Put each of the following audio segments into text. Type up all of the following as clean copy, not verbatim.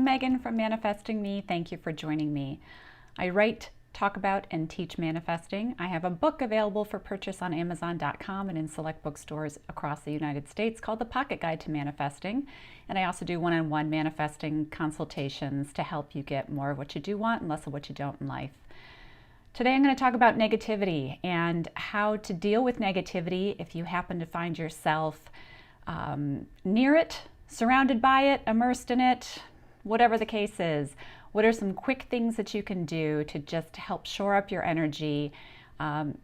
Megan from Manifesting Me. Thank you for joining me. I write, talk about, and teach manifesting. I have a book available for purchase on Amazon.com and in select bookstores across the United States called The Pocket Guide to Manifesting. And I also do one-on-one manifesting consultations to help you get more of what you do want and less of what you don't in life. Today I'm going to talk about negativity and how to deal with negativity if you happen to find yourself near it, surrounded by it, immersed in it, whatever the case is. What are some quick things that you can do to just help shore up your energy? When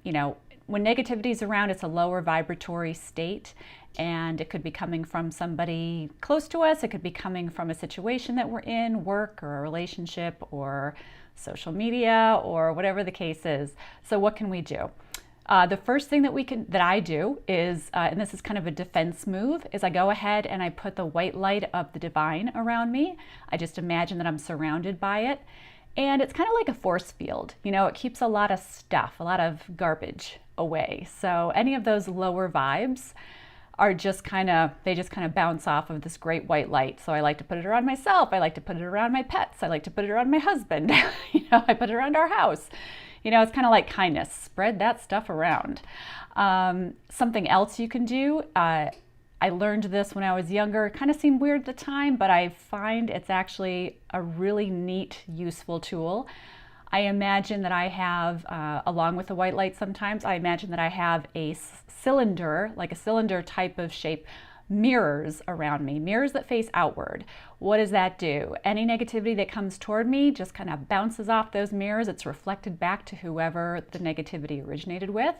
negativity is around, it's a lower vibratory state, and it could be coming from somebody close to us. It could be coming from a situation that we're in, work or a relationship or social media or whatever the case is. So what can we do? The first thing that I do is, and this is kind of a defense move, is I go ahead and I put the white light of the divine around me. I just imagine that I'm surrounded by it. And it's kind of like a force field. It keeps a lot of stuff, a lot of garbage away. So any of those lower vibes are just kind of bounce off of this great white light. So I like to put it around myself. I like to put it around my pets. I like to put it around my husband. I put it around our house. It's kind of like kindness. Spread that stuff around. Something else you can do, I learned this when I was younger. It kind of seemed weird at the time, but I find it's actually a really neat, useful tool. I imagine that I have, along with the white light sometimes, I imagine that I have a cylinder, like a cylinder type of shape, mirrors around me, mirrors that face outward. What does that do? Any negativity that comes toward me just kind of bounces off those mirrors. It's reflected back to whoever the negativity originated with,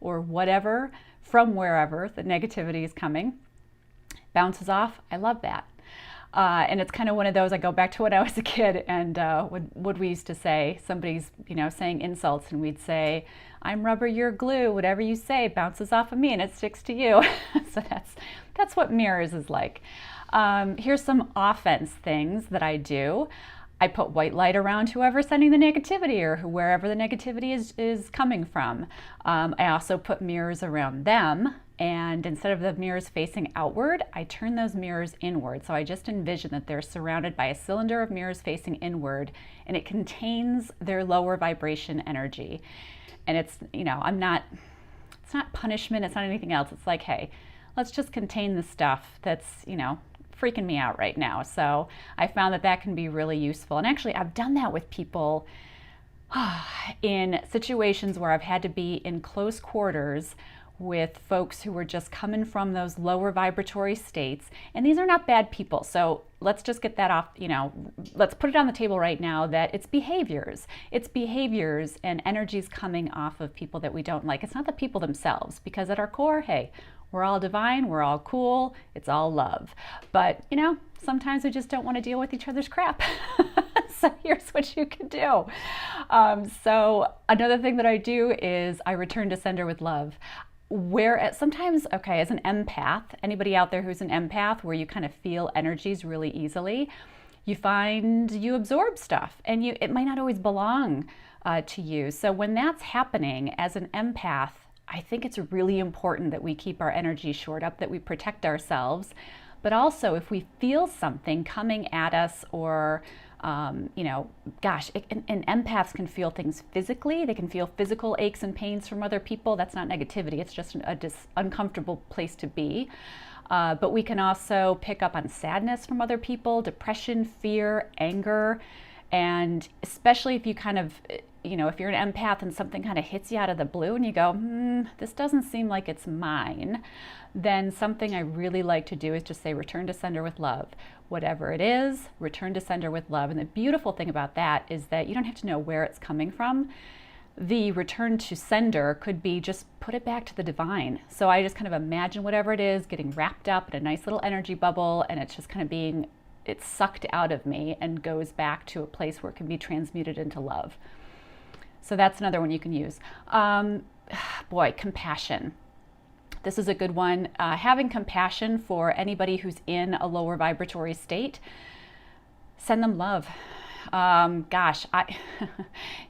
or whatever, from wherever the negativity is coming. Bounces off. I love that. And it's kind of one of those, I go back to when I was a kid and what we used to say, somebody's, saying insults, and we'd say, I'm rubber, you're glue, whatever you say bounces off of me and it sticks to you. So that's what mirrors is like. Here's some offense things that I do. I put white light around whoever's sending the negativity or wherever the negativity is coming from. I also put mirrors around them. And instead of the mirrors facing outward, I turn those mirrors inward. So I just envision that they're surrounded by a cylinder of mirrors facing inward, and it contains their lower vibration energy. And it's not punishment, it's not anything else. It's like, hey, let's just contain the stuff that's, freaking me out right now. So I found that can be really useful. And actually, I've done that with people in situations where I've had to be in close quarters with folks who were just coming from those lower vibratory states. And these are not bad people. So let's just get that off, let's put it on the table right now that it's behaviors. It's behaviors and energies coming off of people that we don't like. It's not the people themselves, because at our core, hey, we're all divine, we're all cool, it's all love. But, sometimes we just don't want to deal with each other's crap. So here's what you can do. So another thing that I do is I return to sender with love. Sometimes, as an empath, anybody out there who's an empath, where you kind of feel energies really easily, you find you absorb stuff, and it might not always belong to you. So when that's happening as an empath, I think it's really important that we keep our energy shored up, that we protect ourselves. But also, if we feel something coming at us, or and empaths can feel things physically. They can feel physical aches and pains from other people. That's not negativity. It's just an uncomfortable place to be. But we can also pick up on sadness from other people, depression, fear, anger. And especially if you if you're an empath and something kind of hits you out of the blue and you go, this doesn't seem like it's mine, then something I really like to do is just say, return to sender with love. Whatever it is, return to sender with love. And the beautiful thing about that is that you don't have to know where it's coming from. The return to sender could be just put it back to the divine. So I just kind of imagine whatever it is getting wrapped up in a nice little energy bubble, and it's just kind of it's sucked out of me and goes back to a place where it can be transmuted into love. So that's another one you can use. Compassion. This is a good one. Having compassion for anybody who's in a lower vibratory state. Send them love. Gosh,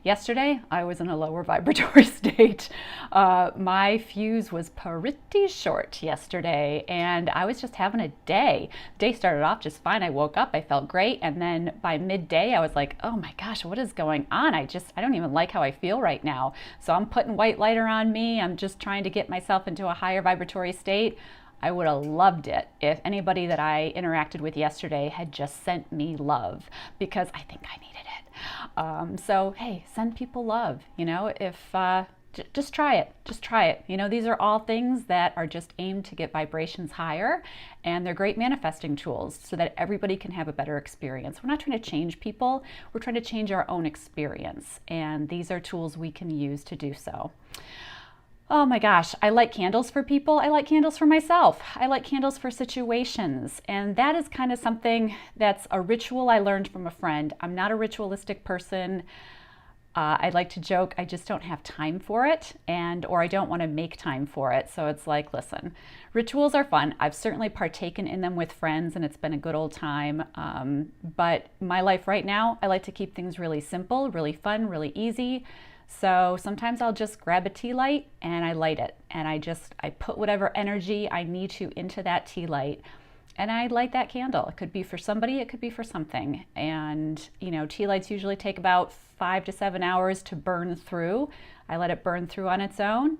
yesterday I was in a lower vibratory state. My fuse was pretty short yesterday, and I was just having a day. Day started off just fine. I woke up, I felt great, and then by midday I was like, oh my gosh, what is going on? I don't even like how I feel right now. So I'm putting white lighter on me. I'm just trying to get myself into a higher vibratory state. I would have loved it if anybody that I interacted with yesterday had just sent me love, because I think I needed it. So hey, send people love. Just try it. Just try it. These are all things that are just aimed to get vibrations higher, and they're great manifesting tools so that everybody can have a better experience. We're not trying to change people. We're trying to change our own experience, and these are tools we can use to do so. Oh my gosh, I light candles for people. I light candles for myself. I light candles for situations. And that is kind of something that's a ritual I learned from a friend. I'm not a ritualistic person. I like to joke, I just don't have time for it, or I don't want to make time for it. So it's like, listen, rituals are fun. I've certainly partaken in them with friends, and it's been a good old time. But my life right now, I like to keep things really simple, really fun, really easy. So sometimes I'll just grab a tea light and I light it, and I put whatever energy I need to into that tea light, and I light that candle. It could be for somebody, it could be for something. And tea lights usually take about 5 to 7 hours to burn through. I let it burn through on its own.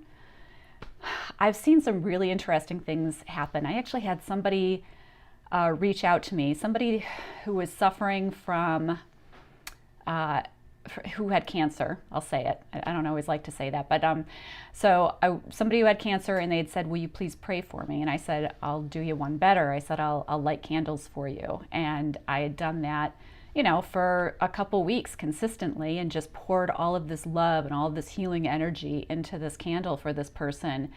I've seen some really interesting things happen. I actually had somebody reach out to me, somebody who was suffering from who had cancer. I'll say it. I don't always like to say that, but somebody who had cancer, and they had said, will you please pray for me? And I said, I'll do you one better. I said, I'll light candles for you. And I had done that, for a couple weeks consistently, and just poured all of this love and all of this healing energy into this candle for this person.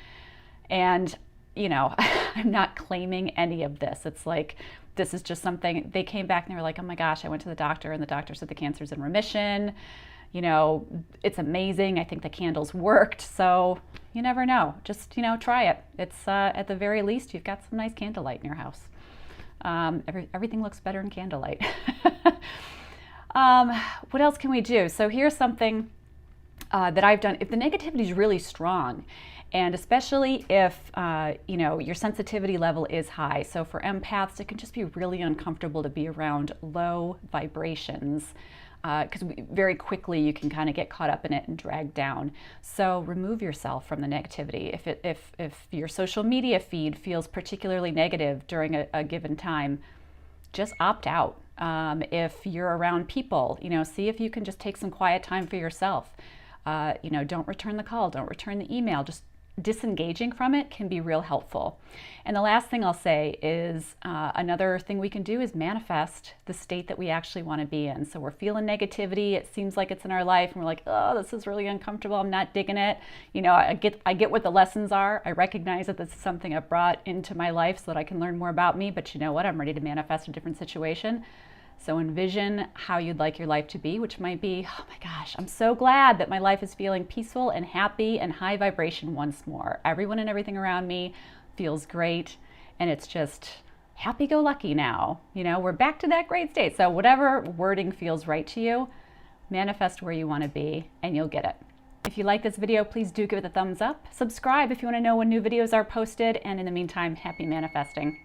And I'm not claiming any of this. It's like, this is just something. They came back and they were like, oh my gosh, I went to the doctor, and the doctor said the cancer's in remission. It's amazing. I think the candles worked. So you never know. Just, try it. It's at the very least, you've got some nice candlelight in your house. Everything looks better in candlelight. What else can we do? So here's something that I've done. If the negativity is really strong, and especially if your sensitivity level is high. So for empaths, it can just be really uncomfortable to be around low vibrations, because very quickly you can kind of get caught up in it and dragged down. So remove yourself from the negativity. If your social media feed feels particularly negative during a given time, just opt out. If you're around people, see if you can just take some quiet time for yourself. Don't return the call, don't return the email. Just disengaging from it can be real helpful. And the last thing I'll say is another thing we can do is manifest the state that we actually want to be in. So we're feeling negativity, it seems like it's in our life, and we're like, oh, this is really uncomfortable, I'm not digging it. I get what the lessons are. I recognize that this is something I've brought into my life so that I can learn more about me, but you know what, I'm ready to manifest a different situation. So envision how you'd like your life to be, which might be, oh my gosh, I'm so glad that my life is feeling peaceful and happy and high vibration once more. Everyone and everything around me feels great, and it's just happy-go-lucky now. We're back to that great state. So whatever wording feels right to you, manifest where you want to be, and you'll get it. If you like this video, please do give it a thumbs up. Subscribe if you want to know when new videos are posted, and in the meantime, happy manifesting.